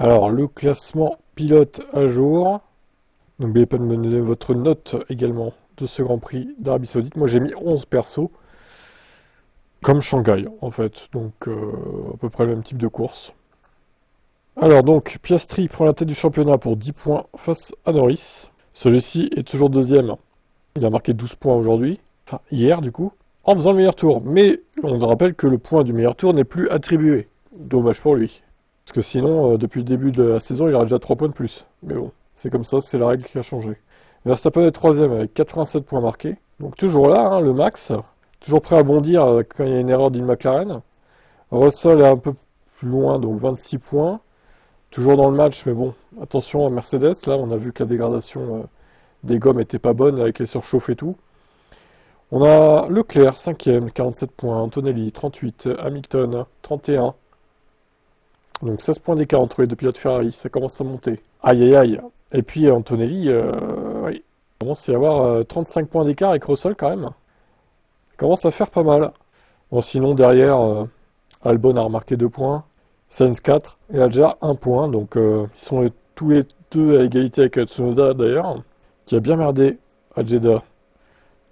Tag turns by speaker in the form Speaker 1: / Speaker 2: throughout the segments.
Speaker 1: Alors, le classement pilote à jour. N'oubliez pas de me donner votre note également de ce Grand Prix d'Arabie Saoudite. Moi, j'ai mis 11 persos, comme Shanghai, en fait. Donc, à peu près le même type de course. Alors, donc, Piastri prend la tête du championnat pour 10 points face à Norris. Celui-ci est toujours deuxième. Il a marqué 12 points aujourd'hui. Enfin, hier, du coup. En faisant le meilleur tour. Mais, on rappelle que le point du meilleur tour n'est plus attribué. Dommage pour lui. Parce que sinon, depuis le début de la saison, il aurait déjà 3 points de plus. Mais bon, c'est comme ça, c'est la règle qui a changé. Verstappen est troisième avec 87 points marqués. Donc toujours là, hein, le max. Toujours prêt à bondir quand il y a une erreur d'Il McLaren. Russell est un peu plus loin, donc 26 points. Toujours dans le match, mais bon, attention à Mercedes. Là, on a vu que la dégradation des gommes était pas bonne avec les surchauffes et tout. On a Leclerc, 5e, 47 points. Antonelli, 38. Hamilton, 31. Donc 16 points d'écart entre les deux pilotes Ferrari, ça commence à monter. Aïe aïe aïe. Et puis Antonelli, oui, il commence à y avoir 35 points d'écart avec Russell quand même. Il commence à faire pas mal. Bon, sinon derrière, Albon a remarqué 2 points, Sainz 4, et a déjà 1 point. Donc ils sont tous les deux à égalité avec Tsunoda d'ailleurs, qui a bien merdé à Jeddah,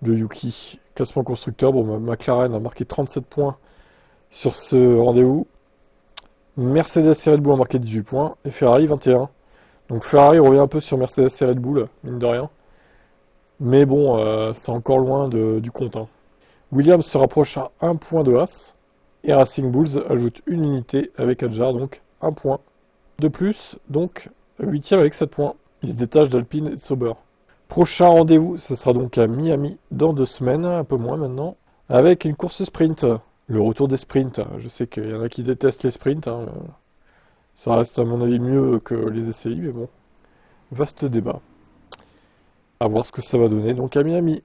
Speaker 1: de Yuki. Classement constructeur, bon, McLaren a marqué 37 points sur ce rendez-vous. Mercedes et Red Bull ont marqué 18 points et Ferrari 21. Donc Ferrari revient un peu sur Mercedes et Red Bull, mine de rien. Mais bon, c'est encore loin du compte, hein. Williams se rapproche à 1 point de Haas. Et Racing Bulls ajoute une unité avec Adjar, donc 1 point. De plus, donc 8e avec 7 points. Il se détache d'Alpine et de Sauber. Prochain rendez-vous, ce sera donc à Miami dans 2 semaines, un peu moins maintenant, avec une course sprint. Le retour des sprints. Je sais qu'il y en a qui détestent les sprints, hein. Ça reste à mon avis mieux que les essais libres, mais bon. Vaste débat. À voir ce que ça va donner donc à Miami.